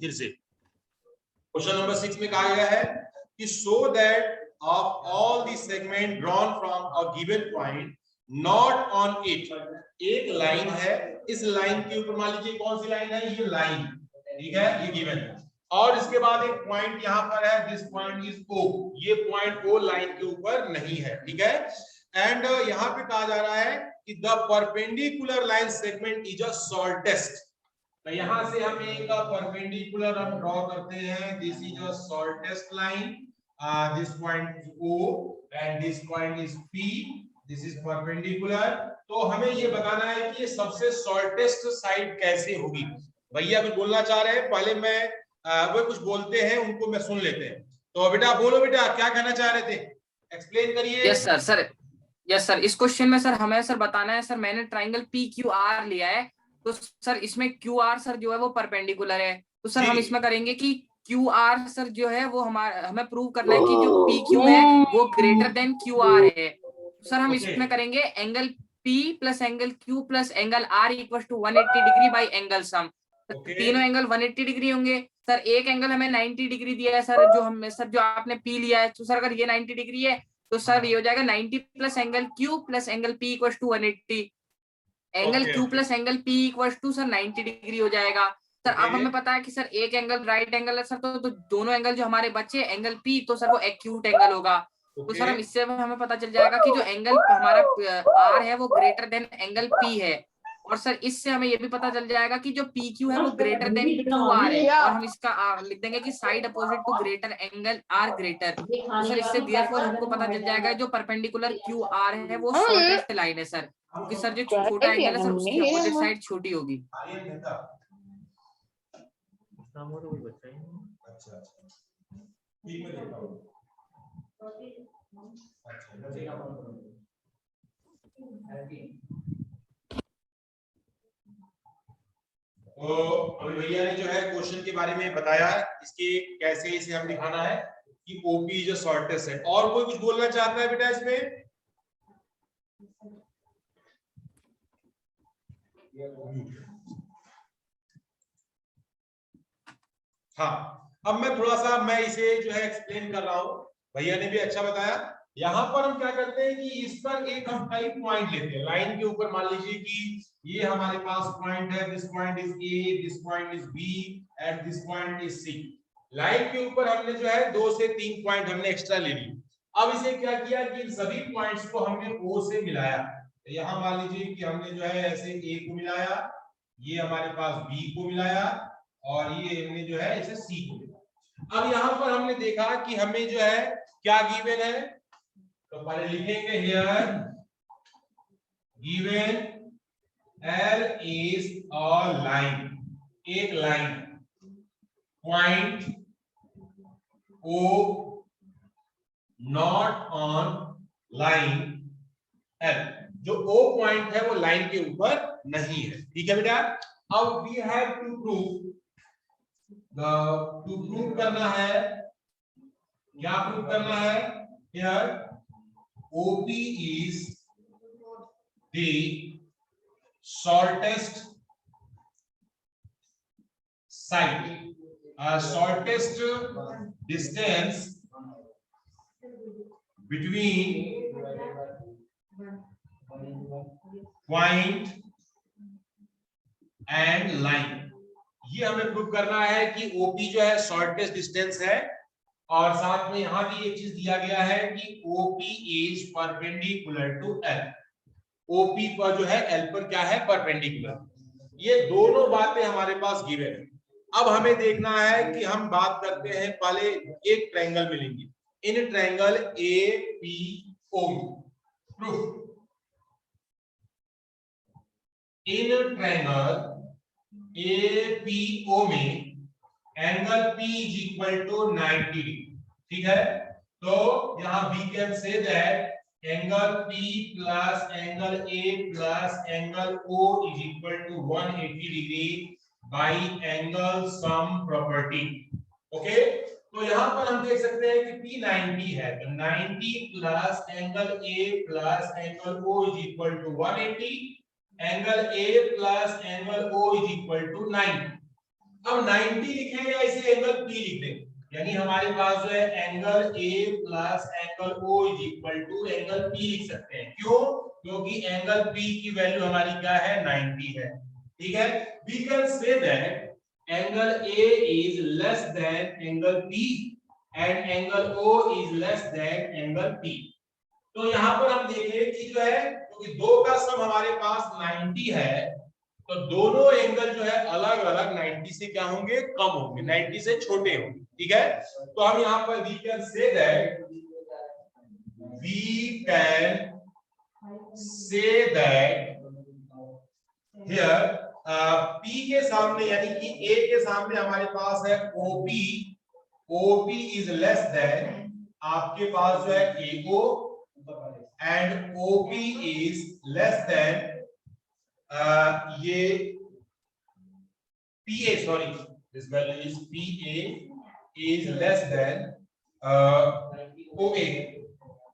फिर से question number 6 में कहा गया है कि so that of all the segment drawn from a given point not on it, एक लाइन है, इस लाइन के ऊपर मान लीजिए कौन सी लाइन है, ये लाइन, ठीक है, ये गिवन है, और इसके बाद एक पॉइंट यहां पर है, दिस पॉइंट इज ओ, ये पॉइंट ओ लाइन के ऊपर नहीं है, ठीक है। एंड यहां पे कहा जा रहा है कि the perpendicular line segment is a shortest, तो यहां से हम एक परपेंडिकुलर हम ड्रॉ करते हैं, this is a shortest line, this point O and this point is P, this is perpendicular. तो हमें ये बताना है कि ये सबसे शॉर्टेस्ट साइड कैसे होगी। भैया कुछ बोलना चाह रहे हैं, पहले मैं वो कुछ बोलते हैं उनको मैं सुन लेते हैं। तो बेटा बोलो, बेटा क्या कहना चाह रहे थे, एक्सप्लेन करिए। यस सर यस सर, इस क्वेश्चन में सर हमें सर बताना है सर, मैंने ट्राइंगल PQR लिया है, तो सर इसमें QR सर जो है वो परपेंडिकुलर है, तो सर हम इसमें करेंगे कि QR सर जो है वो हमें प्रूव करना है कि जो PQ है वो ग्रेटर देन QR है। सर हम इसमें करेंगे angle P plus angle Q plus angle R equal to 180 degree by angle sum. तीनों एंगल 180 डिग्री होंगे सर, एक एंगल हमें 90 डिग्री दिया है सर, जो आपने P लिया है, तो सर अगर ये 90 डिग्री है तो सर ये हो जाएगा 90 plus angle Q plus angle P equal to 180, angle Q plus angle P equal to sir 90 degree हो जाएगा सर। अब हमें पता है कि सर एक एंगल राइट एंगल है सर, तो दोनों एंगल जो हमारे बचे एंगल P, तो सर वो एक्यूट एंगल होगा। तो सर हम इससे हमें पता चल जाएगा कि जो एंगल हमारा R है वो ग्रेटर देन एंगल P है, और सर इससे हमें ये भी पता चल जाएगा कि जो PQ है वो ग्रेटर देन QR है, और हम इसका लिख देंगे कि side opposite to greater angle R greater. तो सर इससे देयरफॉर हमको पता चल जाएगा जो परपेंडिकुलर QR है वो शॉर्टेस्ट लाइन है सर, क्योंकि सर जो छोटा एंगल है सर उसकी अपोजिट साइड छोटी होगी। तो अभी भैया ने जो है क्वेश्चन के बारे में बताया, इसके कैसे इसे हम दिखाना है कि ओपी जो शॉर्टेस्ट है। और कोई कुछ बोलना चाहता है बेटा इसमें? हाँ, अब मैं थोड़ा सा इसे जो है एक्सप्लेन कर रहा हूं, भैया ने भी अच्छा बताया। यहाँ पर हम क्या करते हैं कि इस पर एक हम टाइप पॉइंट लेते हैं लाइन के ऊपर, मान लीजिए कि ये हमारे पास पॉइंट है, this point is A, this point is B and this point is C। Line के ऊपर हमने जो है 2 से 3 पॉइंट हमने एक्स्ट्रा ले लिए। अब इसे क्या किया कि इन सभी पॉइंट्स को हमने O से मिलाया। तो यहाँ मान लीजिए कि हमने जो है ऐसे A को मिलाया, ये हमारे पास B को मिलाया, और ये हमने जो है इसे C को मिलाया। अब यहाँ पर हमने देखा कि हमें जो है क्या गिवन है, तो पहले लिखेंगे here given L is a line, एक line, point O not on line L, जो O पॉइंट है वो लाइन के ऊपर नहीं है, ठीक है बेटा। अब वी हैव टू प्रूव करना है, क्या प्रूव करना है, here OP is the shortest side, shortest distance between point and line। ये हमें प्रूव करना है कि OP जो है शॉर्टेस्ट डिस्टेंस है, और साथ में यहां भी एक चीज दिया गया है कि OP is perpendicular to L, OP पर जो है L पर क्या है, परपेंडिकुलर। ये दोनों बातें हमारे पास गिवन है। अब हमें देखना है कि हम बात करते हैं, पहले एक ट्रायंगल मिलेंगे, in triangle APO proof, in triangle APO में angle P is equal to 90 degree, ठीक है। तो यहां we can say that angle P plus angle A plus angle O is equal to 180 degree by angle sum property, okay. तो यहां पर हम देख सकते हैं कि P 90 है, तो 90 plus angle A plus angle O is equal to 180, angle A plus angle O is equal to 90। अब 90 लिखें या इसे एंगल P लिख दें, यानी हमारे पास जो है angle A plus angle O is equal to angle P लिख सकते हैं। क्यों? क्योंकि एंगल P की वैल्यू हमारी क्या है, 90 है। ठीक है, we can say that angle A is less than angle P and angle O is less than angle P। तो यहाँ पर हम देखें कि जो है, क्योंकि दो का सम हमारे पास 90 है, तो दोनों एंगल जो है अलग अलग 90 से क्या होंगे, कम होंगे, 90 से छोटे होंगे। ठीक है, तो हम यहाँ पर we can say that here P के सामने यानी कि A के सामने हमारे पास है OP इज लेस देन आपके पास जो है AO and OP is less then ये PA, sorry, this value is PA is less than OA,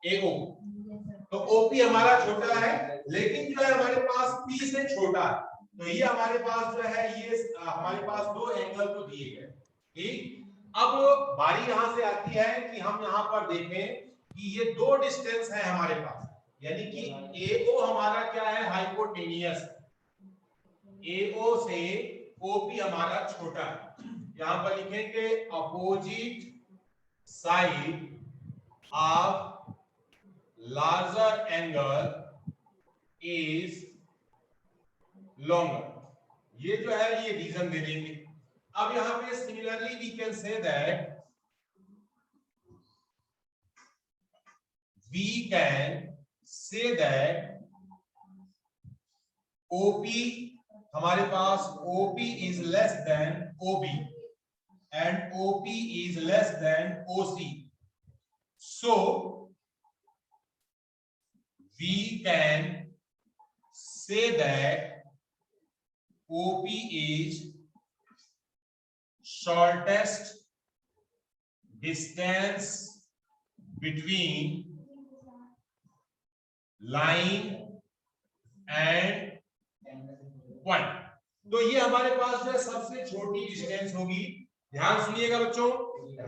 AO। तो OP हमारा छोटा है, लेकिन जो है हमारे पास P से छोटा है, तो ये हमारे पास जो है ये हमारे पास दो एंगल को दिए गए। ठीक, अब बारी यहां से आती है कि हम यहां पर देखें कि ये दो डिस्टेंस है हमारे पास, यानी कि AO हमारा क्या है, हाइपोटेनियस, AO से OP हमारा छोटा है। यहां पर लिखेंगे opposite side of larger angle is longer. ये जो है ये रीजन दे देंगे। अब यहां पे similarly we can say that OP हमारे पास OP is less than OB and OP is less than OC, so we can say that OP is shortest distance between line and point. तो ये हमारे पास जो है सबसे छोटी डिस्टेंस होगी। ध्यान सुनिएगा बच्चों,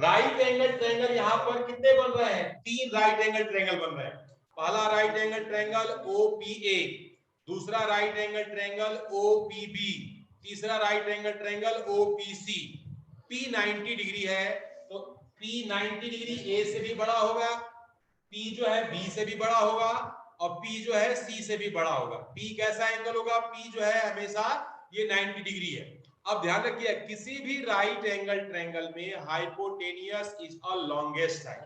राइट एंगल ट्रायंगल यहाँ पर कितने बन रहे हैं, तीन राइट एंगल ट्रायंगल बन रहे हैं। पहला राइट एंगल ट्रायंगल OPA, दूसरा राइट एंगल ट्रायंगल OPB, तीसरा right angle triangle OPC। P 90 degree है, तो P 90 डिग्री A से भी बड़ा होगा, P जो है B से भी बड़ा होगा और P जो है C से भी बड़ा होगा। P कैसा एंगल होगा, P जो है हमेशा ये 90 डिग्री है। अब ध्यान रखिए, किसी भी राइट एंगल ट्रायंगल में hypotenuse is a longest side.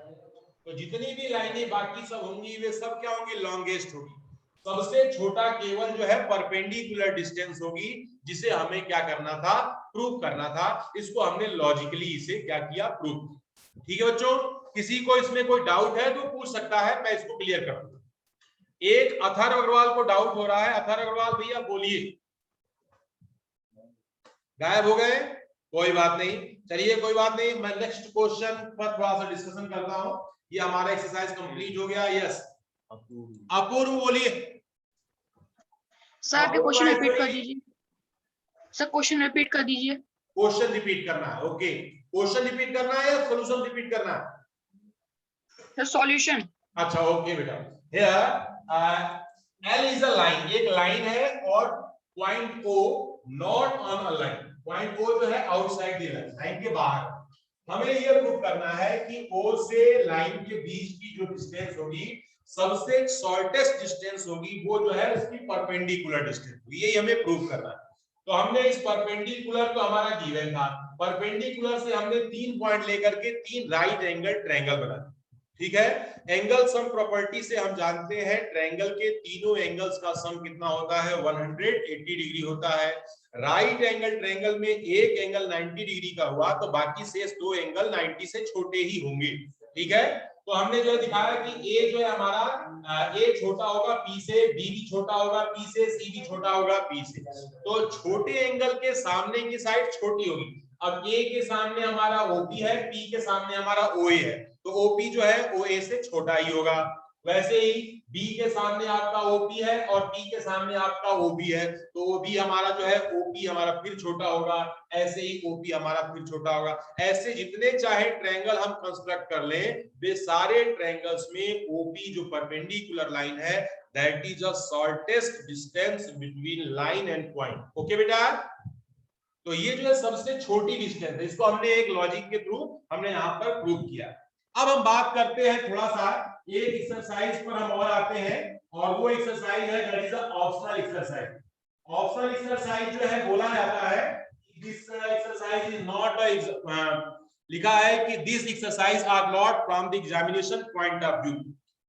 तो जितनी भी लाइनें बाकी सब होंगी वे सब क्या होंगी, लॉन्गेस्ट होगी। सबसे छोटा केवल जो है परपेंडिकुलर डिस्टेंस होगी, जिसे हमें क्या करना था, प्रूव करना था। इसको हमने लॉजिकली इसे क्या किया, प्रूव। ठीक है बच्चों, किसी को इसमें कोई डाउट है तो पूछ सकता है, मैं इसको क्लियर कर दूंगा। एक अथर्व अग्रवाल को डाउट हो रहा है। अथर्व अग्रवाल भैया बोलिए। गायब हो गए, कोई बात नहीं, चलिए कोई बात नहीं, मैं नेक्स्ट क्वेश्चन पर थोड़ा सा डिस्कशन करता हूं। ये हमारा एक्सरसाइज कंप्लीट हो गया। यस अपूर्व बोलिए। सर क्वेश्चन रिपीट कर दीजिए। सर क्वेश्चन रिपीट कर दीजिए। क्वेश्चन रिपीट करना है, ओके। क्वेश्चन रिपीट करना है या सॉल्यूशन रिपीट करना है? Sir solution. अच्छा ओके बेटा। Here L is a line, एक लाइन है और point O not on a line. Point O जो है आउटसाइड द लाइन, लाइन के बाहर। हमें यह प्रूव करना है कि O से लाइन के बीच की जो डिस्टेंस होगी, सबसे शॉर्टेस्ट डिस्टेंस होगी, वो जो है उसकी परपेंडिकुलर डिस्टेंस होगी। यही हमें प्रूव करना है। तो हमने इस परपेंडिकुलर को हमारा गिवन था, परपेंडिकुलर से हमने 3 पॉइंट लेकर के 3 राइट एंगल ट्रायंगल बनाए। ठीक है, एंगल सम प्रॉपर्टी से हम जानते हैं ट्रायंगल के तीनों एंगल्स का सम कितना होता है, 180 डिग्री होता है। राइट एंगल ट्रायंगल में एक एंगल 90 डिग्री का हुआ तो बाकी शेष दो एंगल 90 से छोटे ही होंगे। ठीक है, तो हमने जो दिखाया कि A जो है हमारा A छोटा होगा P से, B भी छोटा होगा P से, C भी छोटा होगा P से। तो छोटे एंगल के सामने की साइड छोटी होगी। अब A के सामने हमारा OP है, P के सामने हमारा OA है, तो OP जो है OA से छोटा ही होगा। वैसे ही बी के सामने आपका ओपी है और पी के सामने आपका ओबी है, तो ओबी हमारा जो है ओपी हमारा फिर छोटा होगा, ऐसे ही ओपी हमारा फिर छोटा होगा। ऐसे जितने चाहे ट्रायंगल हम कंस्ट्रक्ट कर लें, वे सारे ट्रायंगल्स में ओपी जो परपेंडिकुलर लाइन है, that is the shortest distance between line and point. Okay बेटा, तो ये जो है सबसे छोटी डिस्टेंस है, इसको हमने एक लॉजिक के थ्रू हमने यहाँ पर प्रूव किया। अब हम बात करते हैं थोड़ा सा एक एक्सरसाइज पर हम और आते हैं, और वो एक्सरसाइज है that is the optional exercise. Optional exercise जो है बोला जाता है दिस एक्सरसाइज इज नॉट लिखा है कि this exercise are not from the examination point of view,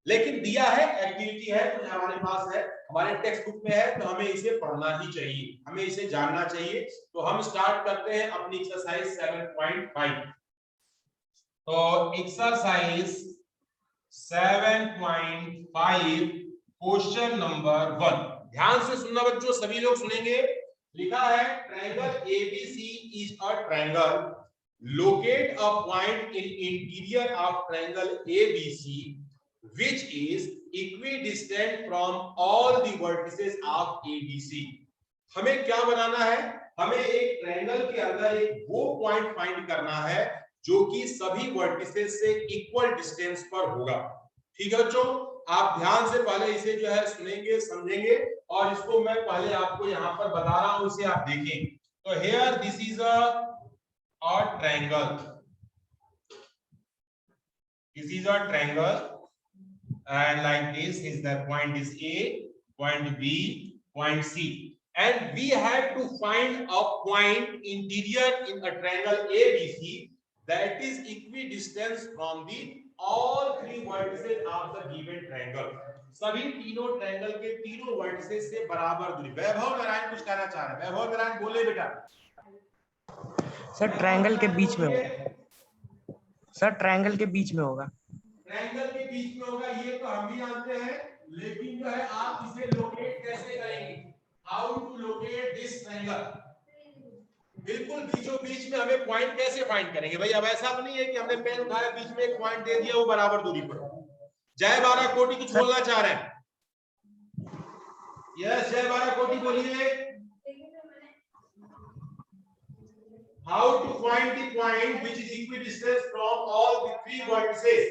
लेकिन दिया है, एक्टिविटी है, तो हमारे पास है, हमारे टेक्स्ट बुक में है, तो हमें इसे पढ़ना ही चाहिए, हमें इसे जानना चाहिए। तो हम स्टार्ट करते हैं अपनी एक्सरसाइज 7.5। तो एक्सरसाइज 7.5 क्वेश्चन नंबर 1, ध्यान से सुनना बच्चों, सभी लोग सुनेंगे। लिखा है triangle ABC is a triangle, locate a point in interior of triangle ABC which is equidistant from all the vertices of ABC। हमें क्या बनाना है, हमें एक ट्रायंगल के अंदर एक वो पॉइंट फाइंड करना है जो कि सभी वर्टिसेस से इक्वल डिस्टेंस पर होगा। ठीक है बच्चों, आप ध्यान से पहले इसे जो है सुनेंगे, समझेंगे, और इसको मैं पहले आपको यहाँ पर बता रहा हूं, इसे आप देखें। तो here this is a triangle, this is a triangle, and like this is the point is A, point B, point C, and we have to find a point interior in a triangle ABC that is equidistant from the all three vertices of the given triangle। सभी तीनों triangle के तीनों vertices से बराबर दूरी। वैभव नारायण कुछ कहना चाह रहे हैं, वैभव नारायण बोले बेटा। सर ट्रायंगल के बीच में होगा, सर ट्रायंगल के बीच में होगा, ट्रायंगल के बीच में होगा, ये तो हम भी जानते हैं, लेकिन जो है आप इसे लोकेट कैसे करेंगे, how to locate this triangle, बिल्कुल बीचों बीच में हमें पॉइंट कैसे फाइंड करेंगे भाई। अब ऐसा नहीं है कि हमने पेन उठाया, बीच में एक पॉइंट दे दिया, वो बराबर दूरी पर। जय बारह कोटि कुछ बोलना चाह रहे हैं? यस, जय बारह कोटि बोलिए। How to find the point which is equidistant from all the three vertices?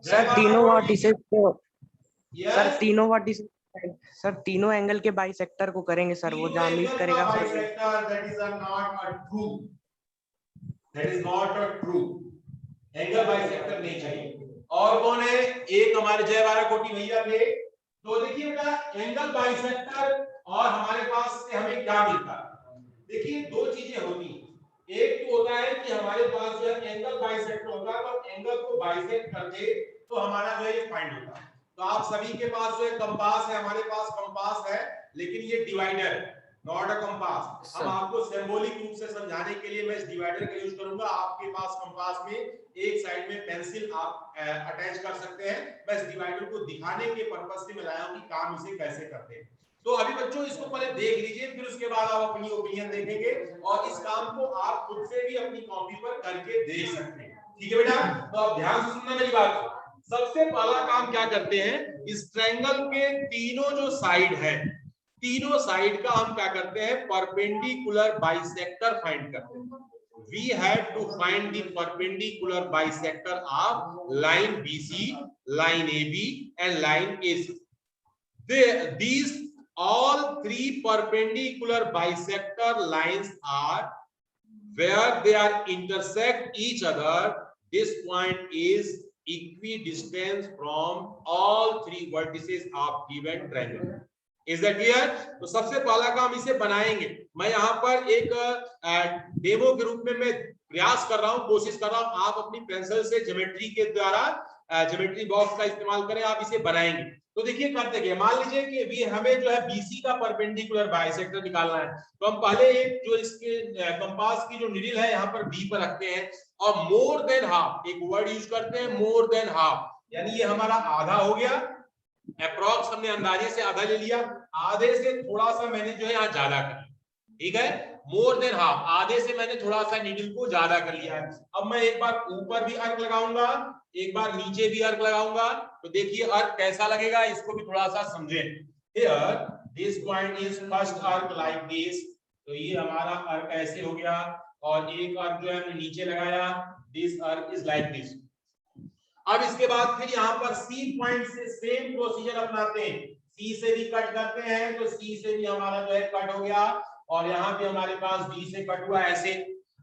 Sir तीनों वर्टिसेस को, सर तीनों वर्टिसेस, सर तीनों एंगल के बाइसेक्टर को करेंगे सर, वो जहां मीट करेगा sir. That is not a true, that is not a true angle bisector नहीं चाहिए। और कौन है, एक हमारे जय बारह कोटि भैया थे। तो देखिए बेटा, एंगल बाइसेक्टर और हमारे पास से हमें क्या मिलता है, देखिए दो चीजें होती हैं। एक तो होता है कि हमारे पास जो है एंगल बाइसेक्ट होगा, तो एंगल को बाइसेक्ट करके तो हमारा जो है ये फाइंड होता है। तो आप सभी के पास जो है कंपास है, हमारे पास कंपास है, लेकिन ये डिवाइडर है, नॉट अ कंपास। हम आपको सिंबॉलिक रूप से समझाने के लिए मैं इस डिवाइडर का यूज करूंगा। आपके पास कंपास में एक साइड में पेंसिल आप अटैच कर सकते हैं। मैं इस डिवाइडर को दिखाने के पर्पस से मैं लाया हूं कि काम इसे कैसे करते हैं। तो अभी बच्चों इसको पहले देख लीजिए, फिर उसके बाद आप अपनी ओपिनियन देखेंगे, और इस काम को आप खुद से भी अपनी कॉपी पर करके देख सकते हैं। ठीक है बेटा, तो आप ध्यान से सुनना मेरी बात को। सबसे पहला काम क्या करते हैं, इस ट्रायंगल के तीनों जो साइड है, तीनों साइड का हम क्या करते हैं, परपेंडिकुलर बाइसेक्टर फाइंड करते हैं। We had to find the perpendicular bisector of line BC, line AB, and line AC. These all three perpendicular bisector lines are where they are intersect each other. This point is equidistant from all three vertices of given triangle. Is that clear? तो सबसे पहला काम इसे बनाएंगे। मैं यहाँ पर एक डेमो के रूप में मैं प्रयास कर रहा हूँ, कोशिश कर रहा हूँ, आप अपनी पेंसिल से ज्योमेट्री के द्वारा ज्योमेट्री बॉक्स का इस्तेमाल करें, आप इसे बनाएंगे। तो देखिए करते क्या, मान लीजिए कि हमें जो है बीसी का परपेंडिकुलर बाइसेक्टर निकालना है। तो हम पहले एक जो इसके कंपास की जो नीडल है यहाँ पर बी पर रखते हैं, और मोर देन हाफ एक वर्ड यूज करते हैं, मोर देन हाफ, यानी ये हमारा आधा हो गया। अप्रॉक्स हमने अंदाजे से आधा ले लिया, आधे से थोड़ा सा मैंने जो है यहाँ ज्यादा कर, ठीक है। मोर देन हाफ, आधे से मैंने थोड़ा सा नीडल को ज्यादा कर लिया है। अब मैं एक बार ऊपर भी अर्क लगाऊंगा, एक बार नीचे भी अर्क लगाऊंगा, तो देखिए अर्क कैसा लगेगा, इसको भी थोड़ा सा समझें। Here this point is first अर्क लाइक दिस, तो ये हमारा अर्क ऐसे हो गया, और एक अर्क जो है हमने नीचे लगाया, दिस अर्क इज लाइक दिस। अब इसके बाद फिर यहाँ पर सी पॉइंट से सेम प्रोसीजर अपनाते हैं, सी से भी कट करते हैं, तो सी से भी हमारा जो है कट हो गया, और यहाँ भी हमारे पास डी से कट हुआ ऐसे।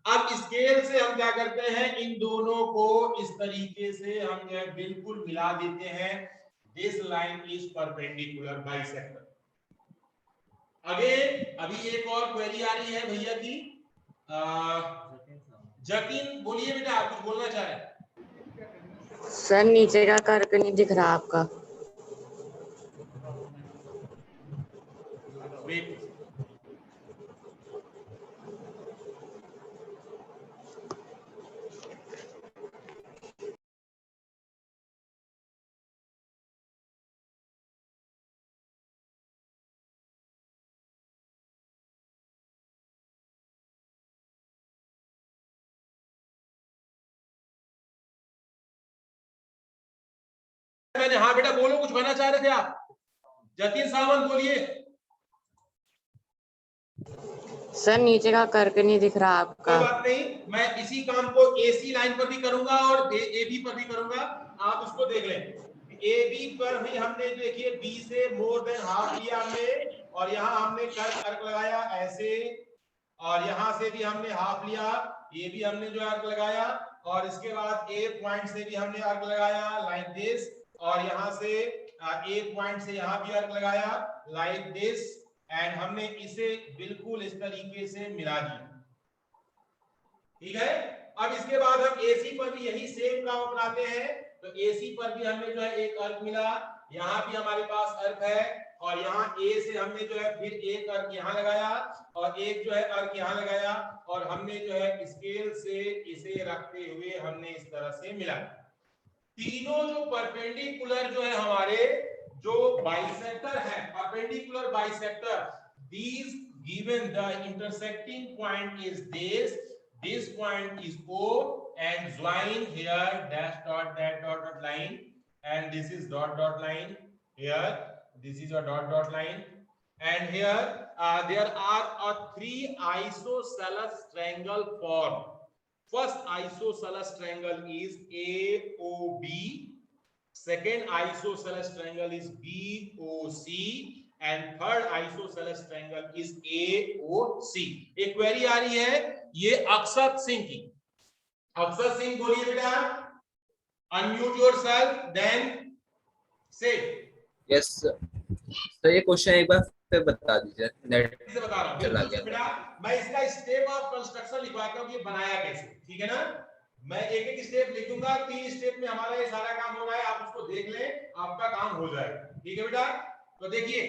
अब स्केल से हम क्या करते हैं, इन दोनों को इस तरीके से हम जो है बिल्कुल मिला देते हैं, this line is perpendicular bisector. Again अभी एक और क्वेरी आ रही है भैया की, जतिन बोलिए बेटा, आप कुछ बोलना चाह रहे हैं? सर नीचे का कर्क नहीं दिख रहा आपका। वेट, मैंने, हाँ बेटा बोलो, कुछ कहना चाह रहे थे आप? जतिन सावंत बोलिए। सर नीचे का कर्क नहीं दिख रहा कोई आपका। बात नहीं, मैं इसी काम को एसी लाइन पर भी करूंगा और एबी पर भी करूंगा, आप उसको देख लें। एबी पर भी हमने देखिए बी से मोर देन हाफ लिया हमने, और यहाँ हमने अर्क लगाया ऐसे, और यहाँ से भी हमने हाफ लिया, ये भी हमने जो अर्क लगाया, और इसके बाद ए पॉइंट से भी हमने अर्क लगाया लाइक दिस, और यहाँ से ए पॉइंट से यहाँ भी अर्क लगाया लाइक दिस, एंड हमने इसे बिल्कुल इस तरीके से मिला दिया। ठीक है, अब इसके बाद हम एसी पर भी यही सेम काम अपनाते हैं, तो एसी पर भी हमने जो है एक अर्क मिला, यहाँ भी हमारे पास अर्क है, और यहाँ ए से हमने जो है फिर एक अर्क यहाँ लगाया, और एक जो है अर्क यहाँ लगाया, और हमने जो है स्केल से इसे रखते हुए हमने इस तरह से मिला। तीनों जो परपेंडिकुलर जो है हमारे जो बाइसेक्टर है, perpendicular bisector, these given the intersecting point is this point is O, and join here dash dot that dot dot line, and this is dot dot line here, this is a dot dot line, and here there are three isosceles triangle formed. First isosceles triangle is AOB, second isosceles triangle is BOC, and third isosceles triangle is AOC. एक query आ रही है ये अक्षत सिंह की, अक्षत सिंह बोलिए बेटा, unmute yourself, then say. Yes sir, ये question एक बार फिर बता दीजिए, नेट से बता रहा हूँ चला बिल्कुल गया। बेटा, मैं इसका स्टेप ऑफ कंस्ट्रक्शन लिखवाता हूँ कि ये बनाया कैसे, ठीक है ना। मैं एक एक स्टेप लिखूंगा, 3 स्टेप में हमारा ये सारा काम हो रहा है, आप उसको देख लें, आपका काम हो जाएगा, ठीक है बेटा। तो देखिए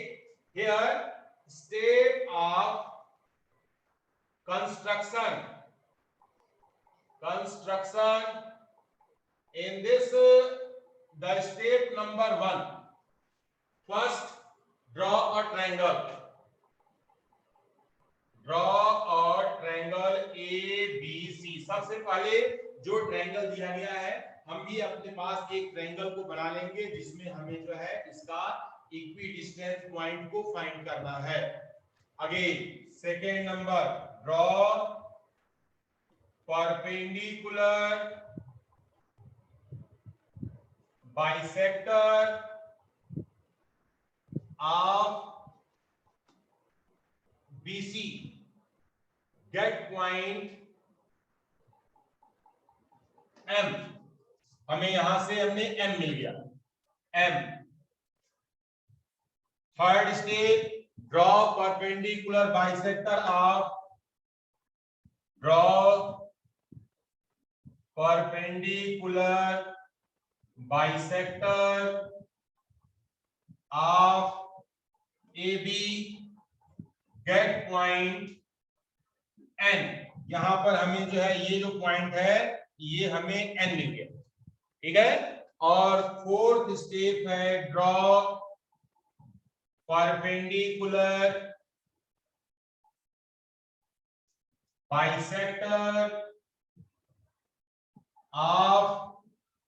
here step of construction in this the step number 1, first draw a triangle ABC। सबसे पहले जो ट्रायंगल दिया गया है, हम भी अपने पास एक ट्रायंगल को बना लेंगे जिसमें हमें जो है इसका इक्विडिस्टेंस पॉइंट को फाइंड करना है। Again second number, draw perpendicular bisector of BC, get point M, हमें यहां से हमने M मिल गया, M। Third step, draw perpendicular bisector of AB, get point N। यहां पर हमें जो है ये जो पॉइंट है ये हमें N मिल गया, ठीक है। और फोर्थ स्टेप है draw perpendicular bisector of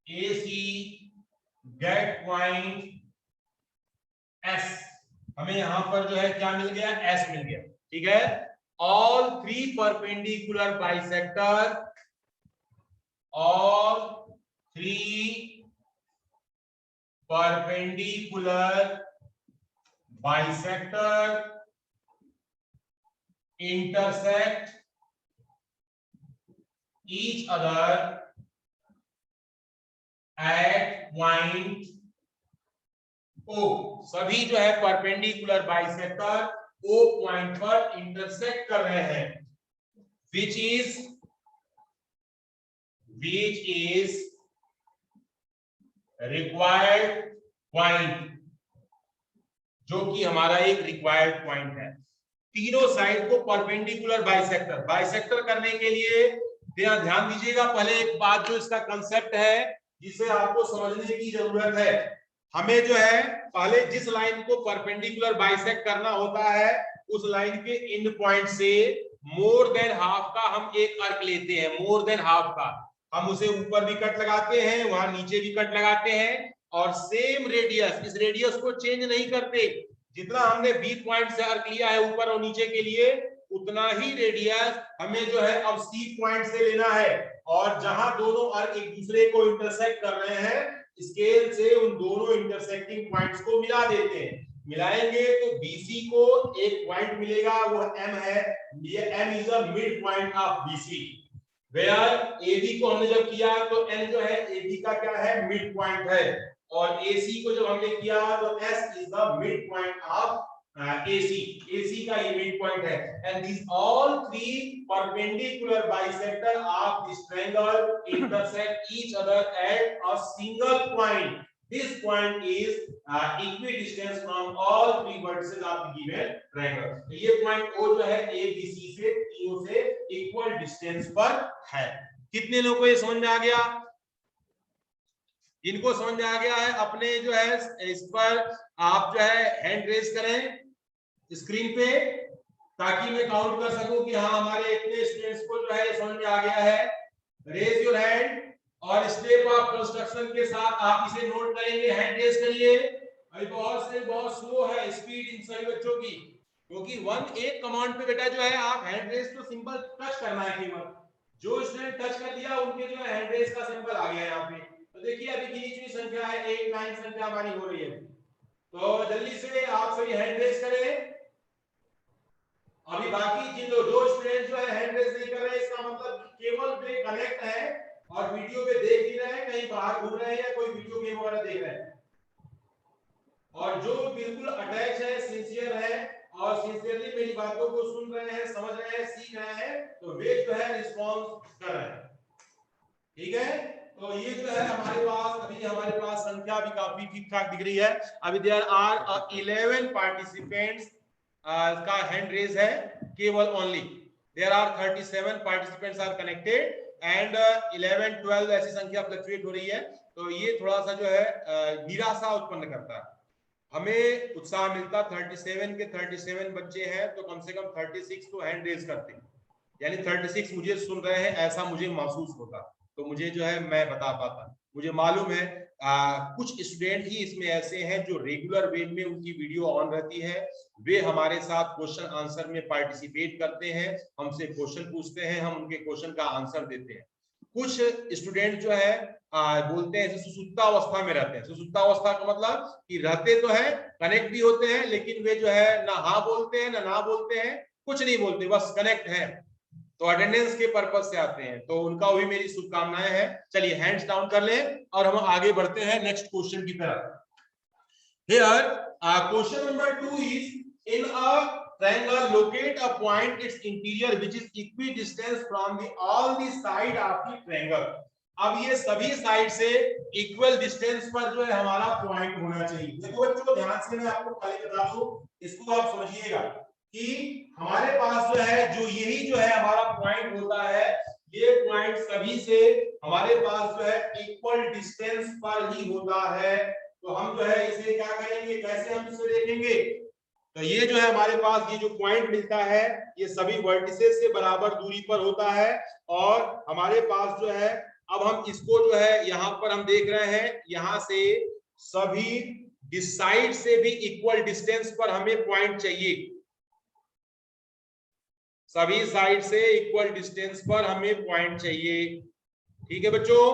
AC get point S, हमें यहां पर जो है क्या मिल गया, S मिल गया, ठीक है। All three perpendicular bisector, all three perpendicular bisector intersect each other at point O, सभी जो है परपेंडिकुलर बाइसेक्टर O पॉइंट पर इंटरसेक्ट कर रहे हैं, which is required point, जो कि हमारा एक रिक्वायर्ड पॉइंट है। तीनों साइड को परपेंडिकुलर बाइसेक्टर करने के लिए ध्यान दीजिएगा। पहले एक बात जो इसका कंसेप्ट है जिसे आपको समझने की जरूरत है, हमें जो है पहले जिस लाइन को परपेंडिकुलर बाइसेक्ट करना होता है उस लाइन के एंड पॉइंट से मोर देन हाफ का हम एक आर्क लेते हैं, मोर देन हाफ का हम उसे ऊपर भी कट लगाते हैं, वहां नीचे भी कट लगाते हैं और सेम रेडियस, इस रेडियस को चेंज नहीं करते। जितना हमने बी पॉइंट से आर्क लिया है ऊपर और नीचे के लिए उतना ही रेडियस हमें जो है अब सी पॉइंट से लेना है, और जहां दोनों आर्क एक दूसरे को इंटरसेक्ट कर रहे हैं स्केल से उन दोनों इंटरसेक्टिंग पॉइंट्स को मिला देते हैं। मिलाएंगे तो BC को एक पॉइंट मिलेगा, वो M है, ये M is the mid point of BC, where AB को हमने जब किया तो N जो है AB का क्या है, मिड पॉइंट है, और AC को जब हमने किया तो S is the mid point of AC का ये मिड पॉइंट है। And these all three perpendicular bisector of this triangle intersect each other at a single point. This point is equidistant from all three vertices of the given triangle. तो ये point O जो है ABC से तीनों से equal distance पर है। कितने लोगों को ये समझ में आ गया? इनको समझ में आ गया है अपने जो है इस पर आप जो है हैंड रेज करें स्क्रीन पे, ताकि मैं काउंट कर सकूं कि हाँ हमारे इतने स्टूडेंट्स को जो है समझ में आ गया है। रेज योर हैंड और स्टेप ऑफ कंस्ट्रक्शन के साथ आप इसे नोट करेंगे। हैंड रेज करिए। अभी बहुत स्लो है स्पीड इन सभी बच्चों की, क्योंकि एक कमांड पे बेटा जो है आप हैंड रेज तो सिंपल टच करना है, केवल जो स्टूडेंट टच कर दिया उनके जो है हैंड रेज का सिंबल आ गया यहाँ पे। तो देखिए अभी गिनी चुनी संख्या है 8 9 संख्या हमारी हो रही है, तो जल्दी से आप सभी हैंड रेज करें। अभी बाकी जिन जो स्टूडेंट जो है हैंड रेज नहीं कर रहे हैं इसका मतलब केवल वे कनेक्ट है और वीडियो पे देख ही रहे हैं, कहीं बाहर घूम रहे हैं या कोई वीडियो गेम वगैरह देख रहे हैं, और जो बिल्कुल अटैच है, सिंसियर है और सिंसियरली मेरी बातों को सुन रहे हैं, समझ रहे हैं, सीख रहे हैं, तो वे जो है रिस्पॉन्स कर रहे हैं। ठीक है, तो ये जो है हमारे पास अभी हमारे पास संख्या भी काफी ठीक ठाक दिख रही है। अभी देयर आर 11 पार्टिसिपेंट्स का हैंड रेज है केवल only. There are 37 participants are connected and 11 12 ऐसी संख्या फ्लक्चुएट हो रही है, तो ये थोड़ा सा जो है निराशा उत्पन्न करता है। हमें उत्साह मिलता 37 के 37 बच्चे हैं तो कम से कम 36 तो हैंड रेज करते हैं, यानी 36 मुझे सुन रहे हैं ऐसा मुझे महसूस होता, तो मुझे जो है मैं बता पाता। मुझे मालूम है कुछ स्टूडेंट ही इसमें ऐसे हैं जो रेगुलर वे में उनकी वीडियो ऑन रहती है, वे हमारे साथ क्वेश्चन आंसर में पार्टिसिपेट करते हैं, हमसे क्वेश्चन पूछते हैं, हम उनके क्वेश्चन का आंसर देते हैं। कुछ स्टूडेंट जो है बोलते हैं सुसुप्तावस्था में रहते हैं। सुसुप्तावस्था का मतलब कि रहते तो है, कनेक्ट भी होते हैं, लेकिन वे जो है ना हाँ बोलते हैं ना बोलते हैं, कुछ नहीं बोलते, बस कनेक्ट है, तो अटेंडेंस के पर्पज से आते हैं, तो उनका भी मेरी शुभकामनाएं हैं। चलिए हैंड्स डाउन कर लें और हम आगे बढ़ते हैं नेक्स्ट क्वेश्चन की तरफ। Here question number 2 is in a triangle locate a point its interior which is equidistant from the all the side of the triangle। अब ये सभी साइड से इक्वल डिस्टेंस पर जो है हमारा पॉइंट होना चाहिए। देखो बच्चों ध्यान से मैं आपको खाली बता दूं, इसको आप समझिएगा कि हमारे पास जो है जो यही जो है हमारा पॉइंट होता है, ये पॉइंट सभी से हमारे पास जो है इक्वल डिस्टेंस पर ही होता है। तो हम जो है इसे क्या करेंगे, कैसे हम इसे देखेंगे, तो ये जो है हमारे पास ये जो पॉइंट मिलता है ये सभी वर्टिसेस से बराबर दूरी पर होता है और हमारे पास जो है अब हम इसको जो है यहाँ पर हम देख रहे हैं यहाँ से सभी साइड से भी इक्वल डिस्टेंस पर हमें पॉइंट चाहिए, सभी साइड से इक्वल डिस्टेंस पर हमें पॉइंट चाहिए। ठीक है बच्चों,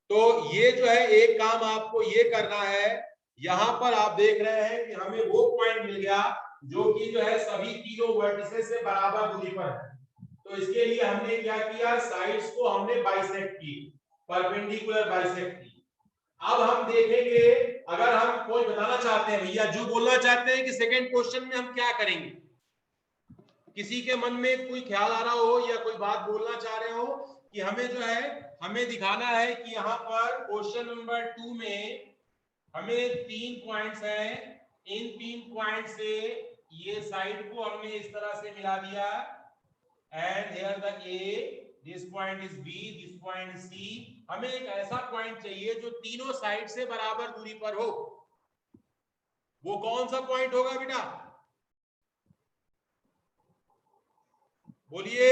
तो ये जो है एक काम आपको ये करना है, यहां पर आप देख रहे हैं कि हमें वो पॉइंट मिल गया जो कि जो है सभी तीनों वर्टिसेस से बराबर दूरी पर है। तो इसके लिए हमने क्या किया, साइड्स को हमने बाइसेक्ट की, परपेंडिकुलर बाइसेक्ट की। अब हम देखेंगे अगर हम कोई बताना चाहते हैं भैया, जो बोलना चाहते हैं कि सेकंड क्वेश्चन में हम क्या करेंगे, किसी के मन में कोई ख्याल आ रहा हो या कोई बात बोलना चाह रहे हो कि हमें जो है हमें दिखाना है कि यहाँ पर क्वेश्चन नंबर 2 में हमें 3 पॉइंट्स हैं, इन 3 पॉइंट से ये साइड को हमने इस तरह से मिला दिया and here the A, this point is B, this point is C. हमें एक ऐसा पॉइंट चाहिए जो तीनों साइड से बराबर दूरी पर हो। वो कौन सा पॉइंट होगा बेटा, बोलिए।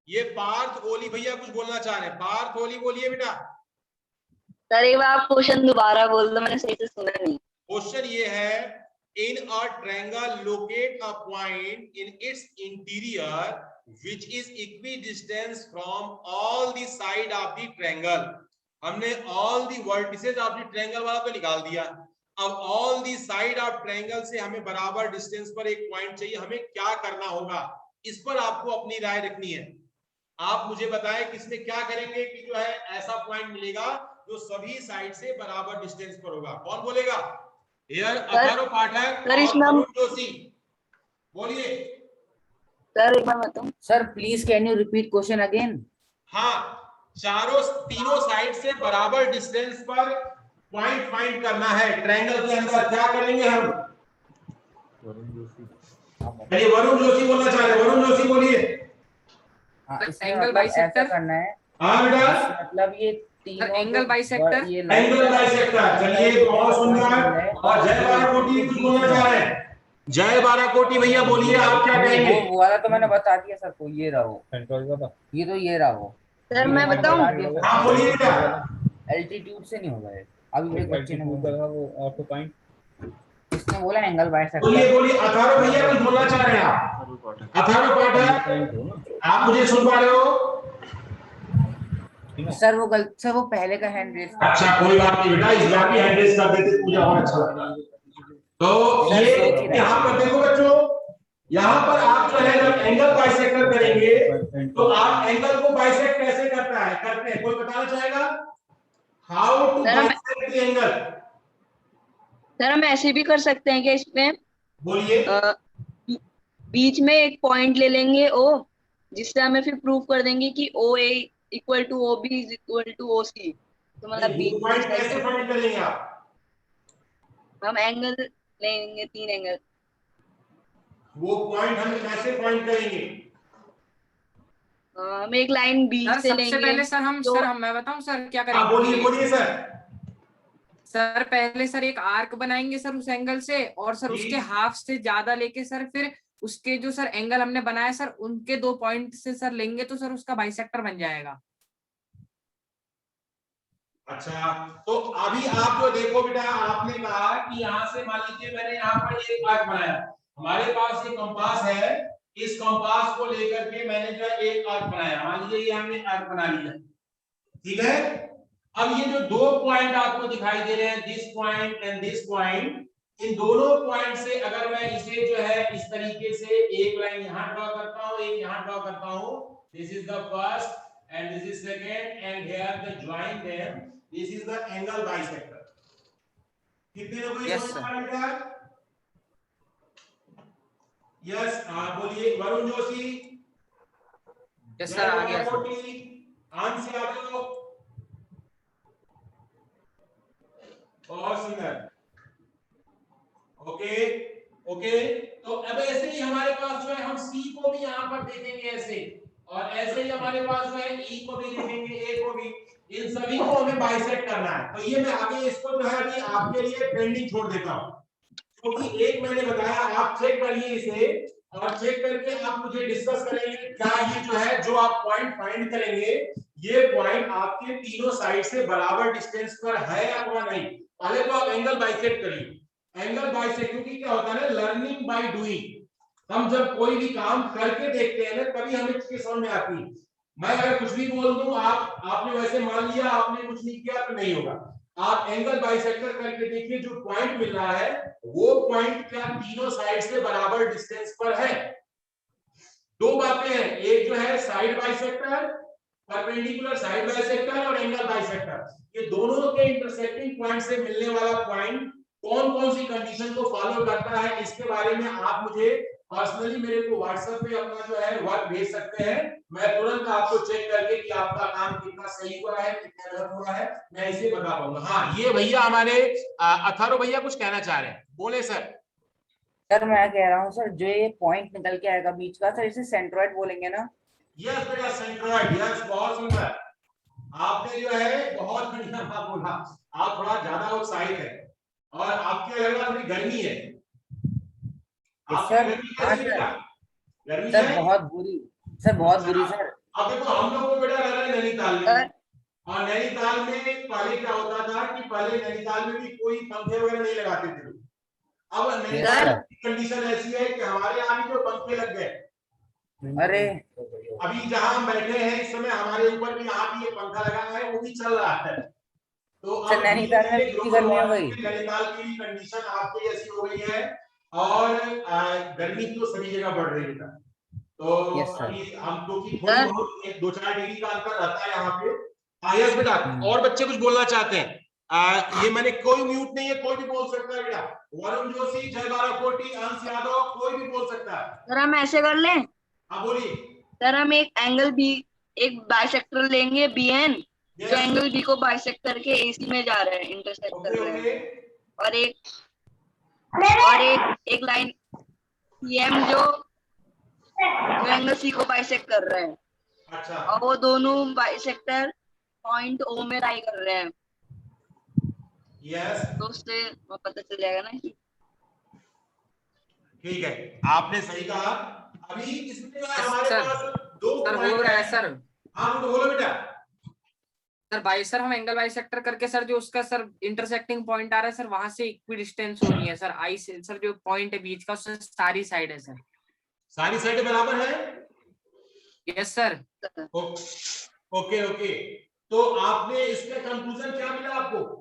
ये पार्थ ओली भैया कुछ बोलना चाह रहे हैं, पार्थ ओली बोलिए बेटा। सर एक बार आप क्वेश्चन दोबारा बोल दो, मैंने सही से सुना नहीं। क्वेश्चन ये है, in a triangle locate a point in its interior which is equidistance from all the side of the triangle. हमने all the vertices of the triangle वाला तो निकाल दिया, अब all the side of triangle से हमें बराबर डिस्टेंस पर एक पॉइंट चाहिए। हमें क्या करना होगा, इस पर आपको अपनी राय रखनी है। आप मुझे बताएं कि इसमें क्या करेंगे कि जो है ऐसा पॉइंट मिलेगा जो सभी साइड से बराबर डिस्टेंस पर होगा। कौन बोलेगा, हियर अथर्व पाठक सर, इसमें और वरुण जोशी, बोलिए। सर एक बार बताऊं। Sir please can you repeat question again. हाँ, तीनों साइड से बराबर डिस्टेंस पर पॉइंट फाइंड करना है ट्रायंगल के अंदर। क्या करेंगे हम, वरुण जोशी बोलना चाह रहे, वरुण जोशी बोलिए। हाँ, इसमें एंगल मतलब बाइसेक्टर ऐसा करना है। हाँ बेटा, मतलब ये तीनों एंगल बाइसेक्टर, ये एंगल बाइसेक्टर। चलिए बहुत सुंदर। और जय बाराकोटी कुछ बोलना चाह रहे हैं, जय बाराकोटी भैया बोलिए, आप क्या कहेंगे। वो वाला तो मैंने बता दिया सर को, ये रहा वो, ये तो ये रहा वो। सर मैं बताऊं। हाँ बोलिए बेटा। एल्टीट्यूड से नहीं होगा ये। अभी एक बच्चे ने बोला वो ऑटो पॉइंट, इसने बोला एंगल बाइसेक्टर। बोलिए बोलिए, अथर्व भैया कुछ बोलना चाह रहे हैं आप, अथर्व पाठक आप मुझे सुन पा रहे हो। सर वो गलत, सर वो पहले का हैंड रेस। अच्छा कोई बात नहीं बेटा, इस बार भी हैंड रेस कर देते तो मुझे और अच्छा लगता। तो ये यहाँ पर देखो बच्चों, यहाँ पर आप जो है जब एंगल बाइसेक्टर करेंगे तो आप एंगल को बाइसेक्ट कैसे करते हैं, कोई बताना चाहेगा, how to bisect the angle. Sir हम ऐसे भी कर सकते हैं कि इसमें बोलिए। बीच में एक पॉइंट ले लेंगे ओ, जिससे हमें फिर प्रूव कर देंगे कि O A equal to O B is equal to O C. तो मतलब बीच पॉइंट कैसे फाइंड करेंगे आप, हम एंगल लेंगे, 3 एंगल। वो पॉइंट हम कैसे फाइंड करेंगे, हम एक लाइन बीच सर से सबसे लेंगे। पहले सर हम तो- सर हम मैं बताऊं सर क्या आप बोलिए करेंगे। बोलिए सर। सर पहले सर एक आर्क बनाएंगे सर उस एंगल से, और सर उसके हाफ से ज्यादा लेके सर फिर उसके जो सर एंगल हमने बनाया सर उनके 2 पॉइंट से सर लेंगे तो सर उसका बाइसेक्टर बन जाएगा। अच्छा तो अभी आप जो देखो बेटा, आपने कहा कि यहाँ से मान लीजिए मैंने यहाँ पर एक आर्क बनाया, हमारे पास एक कंपास है, इस कंपास को लेकर के मैंने जो एक आर्क बनाया, मान लीजिए ये हमने आर्क बना लिया, ठीक है। अब ये जो 2 पॉइंट आपको दिखाई दे रहे हैं, this point and this point, इन दोनों पॉइंट से अगर मैं इसे जो है इस तरीके से एक लाइन यहाँ ड्रॉ करता हूँ, एक यहाँ ड्रॉ करता हूँ, this is the first and this is second and here the join them, this is the angle bisector. कितने लोगों को समझ में आ रहा है? यस, आप बोलिए वरुण जोशी। यस सर आ गया सर। आंसर यादव, बहुत सुंदर। ओके ओके, तो अब ऐसे ही हमारे पास जो है हम सी को भी यहाँ पर देखेंगे ऐसे, और ऐसे ही हमारे पास जो है ई को भी देखेंगे, ए को भी। इन सभी को हमें बाइसेक्ट करना है। तो ये मैं आगे इसको जो है अभी आपके लिए पेंडिंग छोड़ देता हूं, क्योंकि एक मैंने बताया, आप चेक करिए इसे और चेक करके आप मुझे डिस्कस करेंगे क्या ये जो है जो आप पॉइंट फाइंड करेंगे ये पॉइंट आपके तीनों साइड से बराबर डिस्टेंस पर है अथवा नहीं। पहले तो आप एंगल बाइसेक्ट करिए। एंगल बाइसेक्ट, क्योंकि क्या होता है ना, लर्निंग बाय डूइंग। हम जब कोई भी काम करके देखते हैं ना तभी हमें चीजें समझ में आती है। मैं अगर कुछ भी बोल दूं, आपने वैसे मान लिया, आपने कुछ नहीं किया तो नहीं होगा। आप एंगल बाइसेक्टर करके देखिए, जो पॉइंट मिल रहा है वो पॉइंट क्या तीनों साइड से बराबर डिस्टेंस पर है। दो बातें हैं, एक जो है side bisector, perpendicular side bisector और एंगल बाइसेक्टर। ये दोनों के इंटरसेक्टिंग पॉइंट से मिलने वाला पॉइंट कौन कौन सी कंडीशन को फॉलो करता है, इसके बारे में आप मुझे पर्सनली मेरे को व्हाट्सएप पे अपना जो है वर्क भेज सकते हैं। मैं तुरंत आपको चेक करके कि आपका काम कितना सही हुआ है कितना गलत हुआ है मैं इसे बता पाऊंगा। हाँ, ये भैया हमारे अथर्व भैया कुछ कहना चाह रहे हैं, बोले सर। सर मैं कह रहा हूँ सर, जो ये पॉइंट निकल के आएगा बीच का, सर इसे सेंट्रोइड बोलेंगे ना? यस बेटा, सेंट्रोइड। यस, बहुत सुंदर, आपने जो है बहुत बढ़िया बात बोला। आप थोड़ा ज्यादा उत्साहित है और आपके लग रहा है गर्मी है। सर हाँ सर, गर्मी सर है? बहुत बुरी, सर बहुत बुरी सर। अब देखो, हम लोग को बेटा रह रहा है नैनीताल में, और नैनीताल में पहले क्या होता था कि पहले नैनीताल में भी कोई पंखे वगैरह नहीं लगाते थे। अब नैनीताल की कंडीशन ऐसी है कि हमारे यहाँ भी जो पंखे लग गए। अरे अभी जहां हम बैठे हैं इस समय हमारे ऊपर भी यहाँ भी ये पंखा लगा है, वो भी चल रहा है। तो अब नैनीताल में कितनी गर्मी हो गई? नैनीताल की भी कंडीशन आपके जैसी हो गई है और गर्मी तो सभी जगह बढ़ रही है। तो अभी हम तो की थोड़ी बहुत 1-2-4 डिग्री का अंतर रहता है यहाँ पे। हाँ यस बेटा, और बच्चे कुछ बोलना चाहते हैं? ये मैंने कोई म्यूट नहीं है, कोई भी बोल सकता है बेटा। वरुण जोशी, जय 1240, अंश यादव, कोई भी बोल सकता है। सर हम ऐसे कर लें? हाँ बोलिए। सर हम एक एंगल बी, एक बाइसेक्टर लेंगे BN, जो एंगल बी को बाइसेक्ट करके AC में जा रहे हैं, इंटरसेक्ट कर रहे हैं, और एक लाइन CM जो एंगल C को बाइसेक्ट कर रहे हैं। अच्छा, और वो दोनों बाइसेक्टर पॉइंट O में लाई कर रहे हैं। यस, तो उससे पता चल जाएगा ना। ठीक है, आपने सही कहा। अभी इसमें हमारे सर, पास दो सर हो पॉइंट रहा है है। सर। हाँ बोलो बेटा। सर हम एंगल बाइसेक्टर करके सर जो उसका सर इंटरसेक्टिंग पॉइंट आ रहा है सर, वहां से इक्वी डिस्टेंस हो रही है सर। आई से सर जो पॉइंट है बीच का, उससे सारी साइड है सर। सारी साइड बराबर है? Yes sir. ओके ओके, तो आपने इसका कंक्लूजन क्या मिला आपको?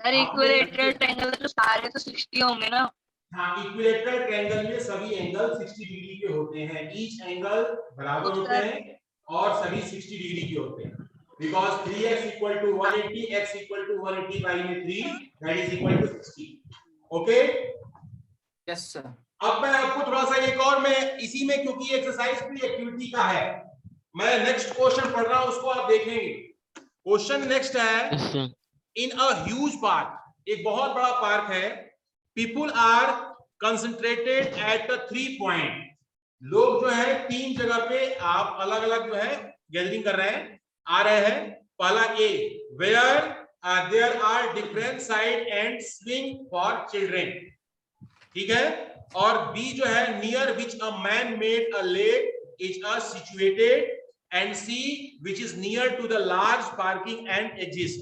सर इक्विलेटरल ट्रायंगल तो सारे तो 60 होंगे ना? हाँ, इक्विलेटरल ट्रायंगल में सभी एंगल 60 डिग्री के होते हैं। ईच एंगल बराबर होते हैं और सभी 60 डिग्री के होते हैं। Because 3x = 180, x = 180 by 3, that is equal to 60. Okay? Yes sir. अब मैं आपको थोड़ा सा एक और, मैं इसी में क्योंकि एक्सरसाइज भी एक्टिविटी का है, मैं नेक्स्ट क्वेश्चन पढ़ रहा हूं, उसको आप देखेंगे। क्वेश्चन नेक्स्ट है, इन अ ह्यूज पार्क, एक बहुत बड़ा पार्क है, people are concentrated at 3 point. लोग जो है 3 जगह पे आप अलग अलग जो है गैदरिंग कर रहे हैं, आ रहे हैं। पहला A, where there are different side and swing for children, ठीक है। और बी जो है, near which a man made a lake is a situated, and C which is near to the large parking and exist.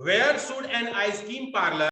Where should an ice cream parlour